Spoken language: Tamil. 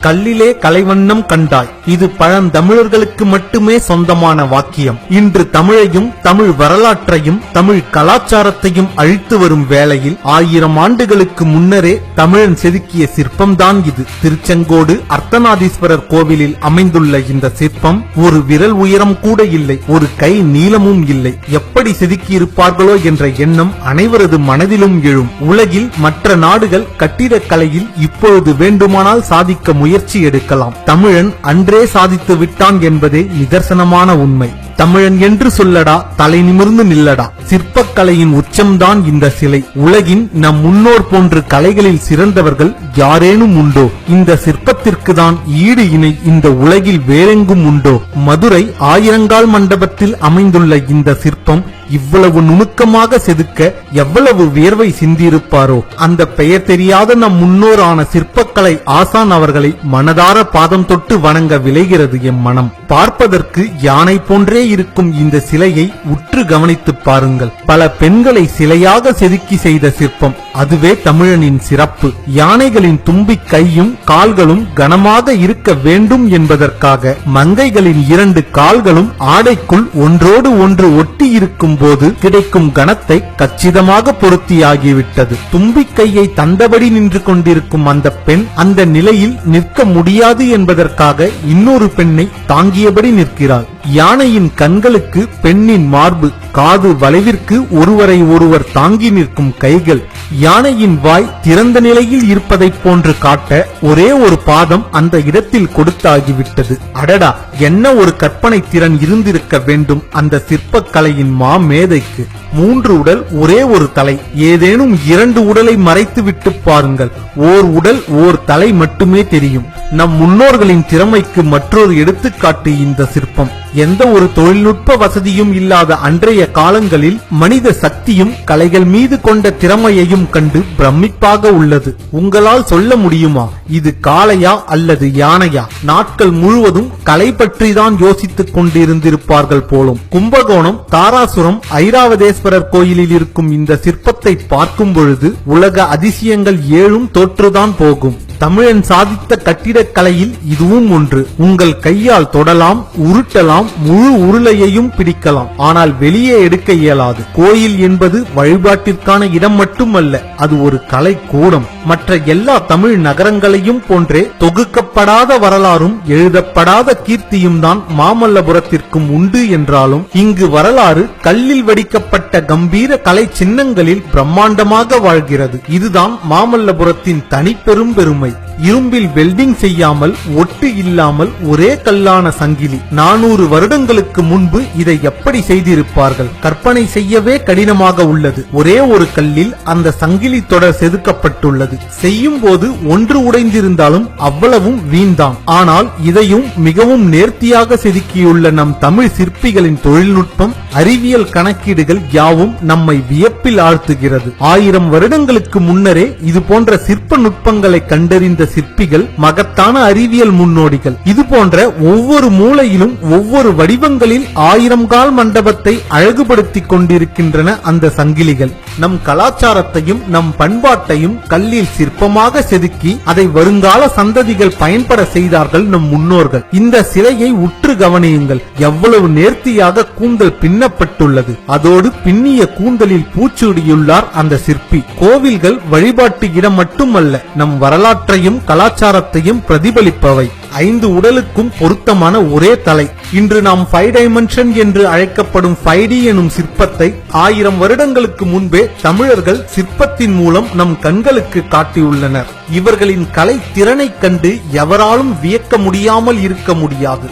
கல்லிலே கலைவண்ணம் கண்டாய். இது பழந்தமிழர்களுக்கு மட்டுமே சொந்தமான வாக்கியம். இன்று தமிழையும் தமிழ் வரலாற்றையும் தமிழ் கலாச்சாரத்தையும் அழித்து வரும் வேளையில் 1000 ஆண்டுகளுக்கு முன்னரே தமிழன் செதுக்கிய சிற்பம்தான் இது. திருச்செங்கோடு அர்த்தநாதீஸ்வரர் கோவிலில் அமைந்துள்ள இந்த சிற்பம் ஒரு விரல் உயரம் கூட இல்லை, ஒரு கை நீளமும் இல்லை. எப்படி செதுக்கியிருப்பார்களோ என்ற எண்ணம் அனைவரது மனதிலும் எழும். உலகில் மற்ற நாடுகள் கட்டிடக்கலையில் இப்பொழுது வேண்டுமானால் சாதிக்க முயற்சி எடுக்கலாம். தமிழன் அன்றே சாதித்து விட்டான் என்பதே நிதர்சனமான உண்மை. தமிழன் என்று சொல்லடா, தலை நிமிர்ந்து நில்லடா. சிற்பக்கலையின் உச்சம்தான் இந்த சிலை. உலகின் நம் முன்னோர் போன்ற கலைகளில் சிறந்தவர்கள் யாரேனும் உண்டோ? இந்த சிற்பத்திற்கு தான் ஈடு இணை இந்த உலகில் வேறெங்கும் உண்டோ? மதுரை ஆயிரங்கால் மண்டபத்தில் அமைந்துள்ள இந்த சிற்பம் இவ்வளவு நுணுக்கமாக செதுக்க எவ்வளவு வியர்வை சிந்தியிருப்பாரோ? அந்த பெயர் தெரியாத நம் முன்னோரான சிற்பக்கலை ஆசான் அவர்களை மனதார பாதம் தொட்டு வணங்க விளைகிறது எம் மனம். பார்ப்பதற்கு யானை போன்றே இருக்கும் இந்த சிலையை உற்று கவனித்து பாருங்கள். பல பெண்களை சிலையாக செதுக்கி செய்த சிற்பம். அதுவே தமிழனின் சிறப்பு. யானைகளின் தும்பி கையும் கால்களும் கனமாக இருக்க வேண்டும் என்பதற்காக மங்கைகளின் 2 கால்களும் ஆடைக்குள் ஒன்றோடு ஒன்று ஒட்டி இருக்கும் போது கிடைக்கும் கணத்தை கச்சிதமாக பொருத்தியாகிவிட்டது. தும்பிக்கையை தந்தபடி நின்று கொண்டிருக்கும் அந்த பெண் அந்த நிலையில் நிற்க முடியாது என்பதற்காக இன்னொரு பெண்ணை தாங்கியபடி நிற்கிறாள். யானையின் கண்களுக்கு பெண்ணின் மார்பு, காது வளைவிற்கு ஒருவரை ஒருவர் தாங்கி நிற்கும் கைகள், யானையின் வாய் திறந்த நிலையில் இருப்பதைப் போன்று காட்ட ஒரே ஒரு பாதம் அந்த இடத்தில் கொடுத்தாகிவிட்டது. அடடா, என்ன ஒரு கற்பனை திறன் இருந்திருக்க வேண்டும் அந்த சிற்பக்கலையின் மேதைக்கு. 3 உடல், ஒரே ஒரு தலை. ஏதேனும் 2 உடலை மறைத்து விட்டு பாருங்கள், ஓர் உடல் ஓர் தலை மட்டுமே தெரியும். நம் முன்னோர்களின் திறமைக்கு மற்றொரு எடுத்துக்காட்டு இந்த சிற்பம். எந்த ஒரு தொழில்நுட்ப வசதியும் இல்லாத அன்றைய காலங்களில் மனித சக்தியும் கலைகள் மீது கொண்ட திறமையையும் கண்டு பிரமிப்பாக உள்ளது. உங்களால் சொல்ல முடியுமா இது காளையா அல்லது யானையா? நாட்கள் முழுவதும் கலை பற்றி தான் யோசித்துக் கொண்டிருந்திருப்பார்கள் போலும். கும்பகோணம் தாராசுரம் ஐராவதேஸ்வரர் கோயிலில் இருக்கும் இந்த சிற்பத்தை பார்க்கும் பொழுது உலக அதிசயங்கள் 7 தோற்றுதான் போகும். தமிழன் சாதித்த கட்டிடக்கலையில் இதுவும் ஒன்று. உங்கள் கையால் தொடலாம், உருட்டலாம், முழு உருளையையும் பிடிக்கலாம். ஆனால் வெளியே எடுக்க இயலாது. கோயில் என்பது வழிபாட்டிற்கான இடம் மட்டுமல்ல, அது ஒரு கலை கூடம். மற்ற எல்லா தமிழ் நகரங்களையும் போன்றே தொகுக்கப்படாத வரலாறும் எழுதப்படாத கீர்த்தியும் தான் மாமல்லபுரத்திற்கும் உண்டு என்றாலும் இங்கு வரலாறு கல்லில் வடிக்கப்பட்ட கம்பீர கலை சின்னங்களில் பிரம்மாண்டமாக வாழ்கிறது. இதுதான் மாமல்லபுரத்தின் தனிப்பெரும் பெருமை. இரும்பில் வெல்டிங் செய்யாமல், ஒட்டு இல்லாமல் ஒரே கல்லான சங்கிலி. 400 வருடங்களுக்கு முன்பு இதை எப்படி செய்திருப்பார்கள்? கற்பனை செய்யவே கடினமாக உள்ளது. ஒரே ஒரு கல்லில் அந்த சங்கிலி தொடர் செதுக்கப்பட்டுள்ளது. செய்யும் போது ஒன்று உடைந்திருந்தாலும் அவ்வளவும் வீண்தான். ஆனால் இதையும் மிகவும் நேர்த்தியாக செதுக்கியுள்ள நம் தமிழ் சிற்பிகளின் தொழில்நுட்பம், அறிவியல் கணக்கீடுகள் யாவும் நம்மை வியப்பில் ஆழ்த்துகிறது. 1000 வருடங்களுக்கு முன்னரே இது போன்ற சிற்ப நுட்பங்களை கண்டறிந்த சிற்பிகள் மகத்தான அறிவியல் முன்னோடிகள். இது போன்ற ஒவ்வொரு மூலையிலும் ஒவ்வொரு வடிவங்களில் 1000 கால் மண்டபத்தை அழகுபடுத்திக் கொண்டிருக்கின்றன அந்த சங்கிலிகள். நம் கலாச்சாரத்தையும் நம் பண்பாட்டையும் கல்லில் சிற்பமாக செதுக்கி அதை வருங்கால சந்ததிகள் பயன்பட செய்தார்கள் நம் முன்னோர்கள். இந்த சிலையை உற்று கவனியுங்கள். எவ்வளவு நேர்த்தியாக கூந்தல் பின்னப்பட்டுள்ளது. அதோடு பின்னிய கூந்தலில் பூச்சூடியுள்ளார் அந்த சிற்பி. கோவில்கள் வழிபாட்டு இடம் மட்டுமல்ல, நம் வரலாற்றையும் கலாச்சாரத்தையும் பிரதிபலிப்பவை. 5 உடலுக்கும் பொருத்தமான ஒரே தலை. இன்று நாம் 5 டைமென்ஷன் என்று அழைக்கப்படும் 5D எனும் சிற்பத்தை 1000 வருடங்களுக்கு முன்பே தமிழர்கள் சிற்பத்தின் மூலம் நம் கண்களுக்கு காட்டியுள்ளனர். இவர்களின் கலை திறனை கண்டு எவராலும் வியக்க முடியாமல் இருக்க முடியாது.